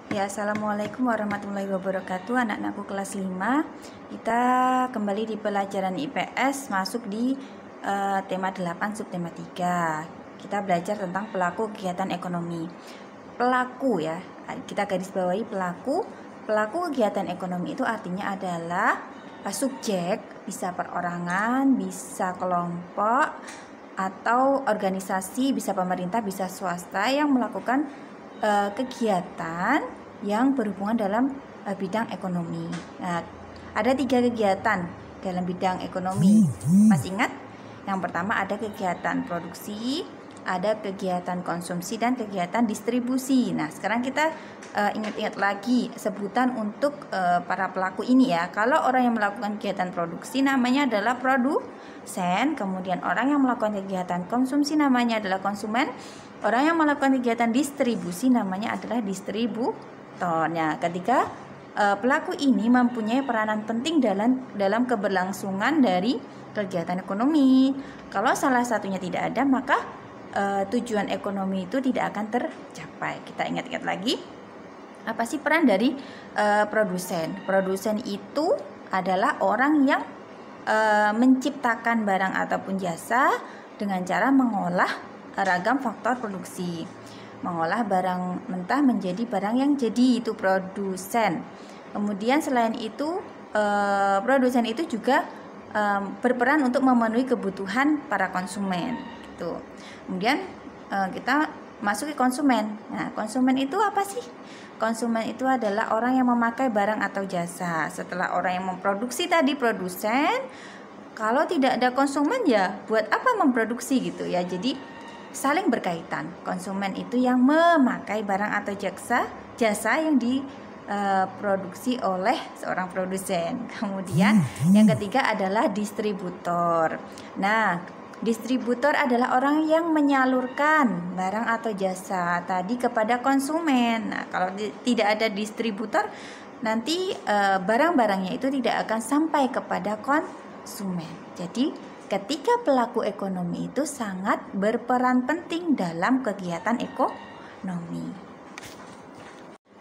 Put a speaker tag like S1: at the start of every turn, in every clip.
S1: Ya, Assalamualaikum warahmatullahi wabarakatuh. Anak-anakku kelas 5. Kita kembali di pelajaran IPS, masuk di tema 8 subtema 3. Kita belajar tentang pelaku kegiatan ekonomi. Pelaku ya, kita garis bawahi pelaku. Pelaku kegiatan ekonomi itu artinya adalah subjek, bisa perorangan, bisa kelompok, atau organisasi, bisa pemerintah, bisa swasta yang melakukan kegiatan yang berhubungan dalam bidang ekonomi. Nah, ada 3 kegiatan dalam bidang ekonomi. Masih ingat? Yang pertama ada kegiatan produksi, ada kegiatan konsumsi, dan kegiatan distribusi. Nah, sekarang kita ingat-ingat lagi sebutan untuk para pelaku ini ya. Kalau orang yang melakukan kegiatan produksi namanya adalah produsen, kemudian orang yang melakukan kegiatan konsumsi namanya adalah konsumen, orang yang melakukan kegiatan distribusi namanya adalah distributor. Nah, ketika pelaku ini mempunyai peranan penting dalam keberlangsungan dari kegiatan ekonomi. Kalau salah satunya tidak ada, maka tujuan ekonomi itu tidak akan tercapai. Kita ingat-ingat lagi, apa sih peran dari produsen? Produsen itu adalah orang yang menciptakan barang ataupun jasa dengan cara mengolah ragam faktor produksi. Mengolah barang mentah menjadi barang yang jadi, itu produsen. Kemudian selain itu produsen itu juga berperan untuk memenuhi kebutuhan para konsumen gitu. Kemudian kita masuk ke konsumen. Nah, konsumen itu apa sih? Konsumen itu adalah orang yang memakai barang atau jasa. Setelah orang yang memproduksi tadi produsen, kalau tidak ada konsumen ya buat apa memproduksi gitu ya. Jadi saling berkaitan. Konsumen itu yang memakai barang atau jasa yang diproduksi oleh seorang produsen. Kemudian yang ketiga adalah distributor. Nah, distributor adalah orang yang menyalurkan barang atau jasa tadi kepada konsumen. Nah, kalau tidak ada distributor, nanti barang-barangnya itu tidak akan sampai kepada konsumen. Jadi ketika pelaku ekonomi itu sangat berperan penting dalam kegiatan ekonomi.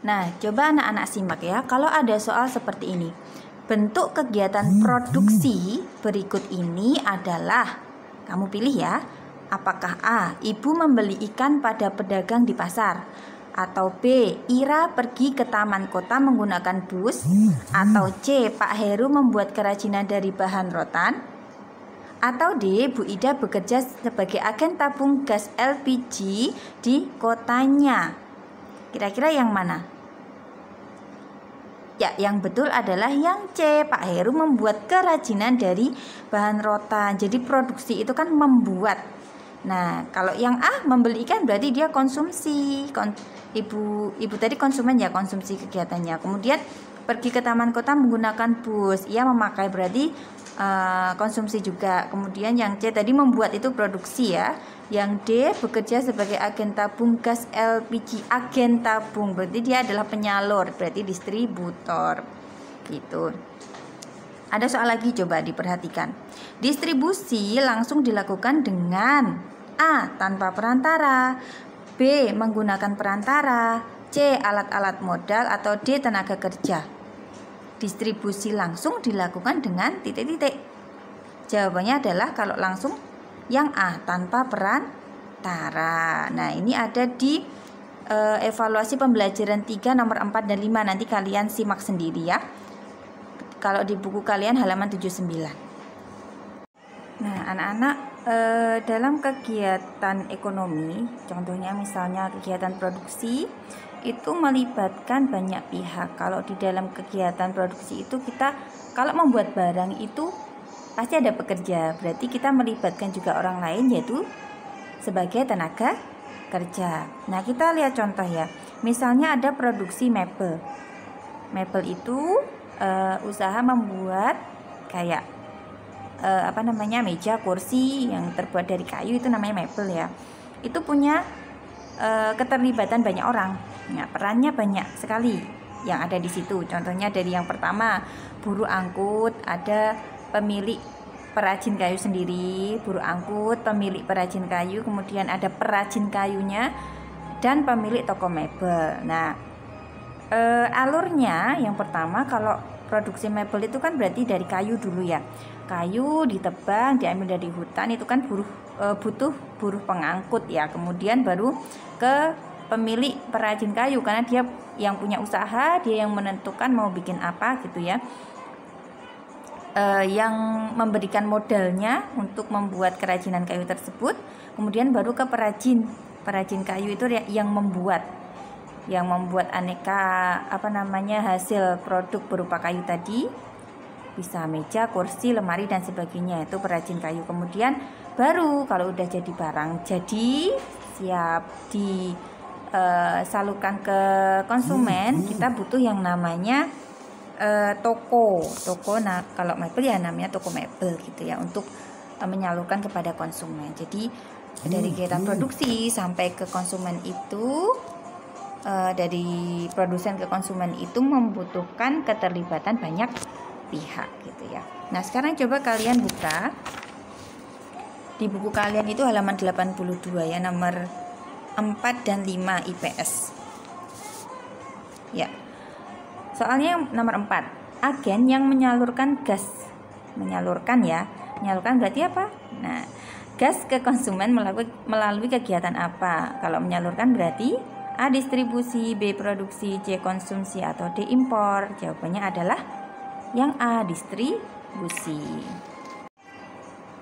S1: Nah, coba anak-anak simak ya. Kalau ada soal seperti ini, bentuk kegiatan produksi berikut ini adalah, kamu pilih ya. Apakah A, ibu membeli ikan pada pedagang di pasar? Atau B, Ira pergi ke taman kota menggunakan bus? Atau C, Pak Heru membuat kerajinan dari bahan rotan? Atau D, Bu Ida bekerja sebagai agen tabung gas LPG di kotanya? Kira-kira yang mana? Ya, yang betul adalah yang C, Pak Heru membuat kerajinan dari bahan rotan. Jadi produksi itu kan membuat. Nah, kalau yang A, membeli ikan, berarti dia konsumsi. Ibu tadi konsumen ya, konsumsi kegiatannya. Kemudian pergi ke taman kota menggunakan bus, ia memakai, berarti konsumsi juga. Kemudian yang C tadi membuat, itu produksi ya. Yang D, bekerja sebagai agen tabung gas LPG, agen tabung, berarti dia adalah penyalur, berarti distributor gitu. Ada soal lagi, coba diperhatikan. Distribusi langsung dilakukan dengan A, tanpa perantara, B, menggunakan perantara, C, alat-alat modal, atau D, tenaga kerja. Distribusi langsung dilakukan dengan titik-titik. Jawabannya adalah kalau langsung yang A, tanpa perantara. Nah, ini ada di evaluasi pembelajaran 3 nomor 4 dan 5. Nanti kalian simak sendiri ya. Kalau di buku kalian halaman 79. Nah, anak-anak, dalam kegiatan ekonomi, contohnya misalnya kegiatan produksi, itu melibatkan banyak pihak. Kalau di dalam kegiatan produksi itu kita kalau membuat barang itu pasti ada pekerja, berarti kita melibatkan juga orang lain, yaitu sebagai tenaga kerja. Nah, kita lihat contoh ya. Misalnya ada produksi mebel. Mebel itu usaha membuat kayak meja, kursi yang terbuat dari kayu, itu namanya mebel ya. Itu punya keterlibatan banyak orang. Nah, perannya banyak sekali yang ada di situ. Contohnya dari yang pertama, buruh angkut, ada pemilik perajin kayu sendiri, buruh angkut, pemilik perajin kayu, kemudian ada perajin kayunya, dan pemilik toko mebel. Nah, Alurnya yang pertama, kalau produksi mebel itu kan berarti dari kayu dulu ya. Kayu ditebang, diambil dari hutan, itu kan butuh buruh pengangkut ya. Kemudian baru ke pemilik perajin kayu, karena dia yang punya usaha, dia yang menentukan mau bikin apa gitu ya. Yang memberikan modalnya untuk membuat kerajinan kayu tersebut. Kemudian baru ke perajin kayu itu yang membuat aneka hasil produk berupa kayu tadi, bisa meja, kursi, lemari dan sebagainya, itu perajin kayu. Kemudian baru kalau udah jadi barang jadi siap disalurkan ke konsumen, kita butuh yang namanya toko. Nah, kalau mebel ya namanya toko mebel gitu ya, untuk menyalurkan kepada konsumen. Jadi dari kegiatan produksi sampai ke konsumen itu, dari produsen ke konsumen itu membutuhkan keterlibatan banyak pihak gitu ya. Nah, sekarang coba kalian buka di buku kalian itu halaman 82 ya, nomor 4 dan 5 IPS. Ya. Soalnya yang nomor 4, agen yang menyalurkan gas. Menyalurkan berarti apa? Nah, gas ke konsumen melalui kegiatan apa? Kalau menyalurkan berarti A. distribusi, B. produksi, C. konsumsi, atau D. impor. Jawabannya adalah yang A. distribusi.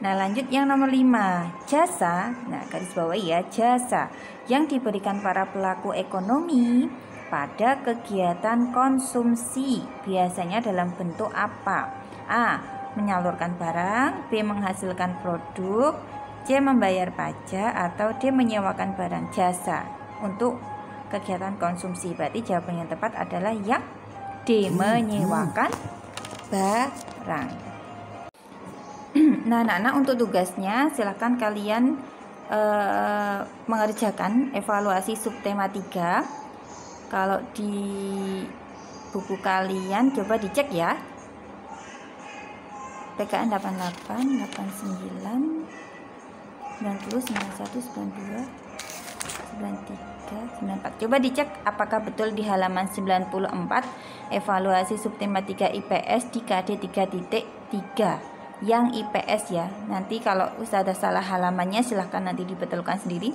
S1: Nah, lanjut yang nomor 5, jasa. Nah, garis bawahi ya, jasa yang diberikan para pelaku ekonomi pada kegiatan konsumsi biasanya dalam bentuk apa? A. menyalurkan barang, B. menghasilkan produk, C. membayar pajak, atau D. menyewakan barang jasa untuk kegiatan konsumsi. Berarti jawaban yang tepat adalah yang D. menyewakan barang. Nah, anak-anak, untuk tugasnya silahkan kalian mengerjakan evaluasi subtema 3. Kalau di buku kalian coba dicek ya, PKN 88, 89, 90, 91, 92, 93, 94. Coba dicek apakah betul di halaman 94 evaluasi subtema 3 IPS di KD 3.3 yang IPS ya. Nanti kalau ada salah halamannya silahkan nanti dibetulkan sendiri.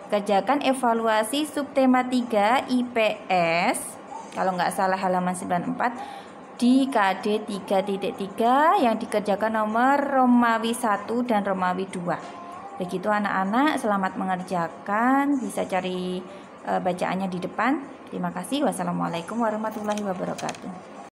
S1: Kerjakan evaluasi subtema 3 IPS, kalau nggak salah halaman 94 di KD 3.3 yang dikerjakan nomor Romawi 1 dan Romawi 2. Begitu anak-anak, selamat mengerjakan. Bisa cari bacaannya di depan. Terima kasih. Wassalamualaikum warahmatullahi wabarakatuh.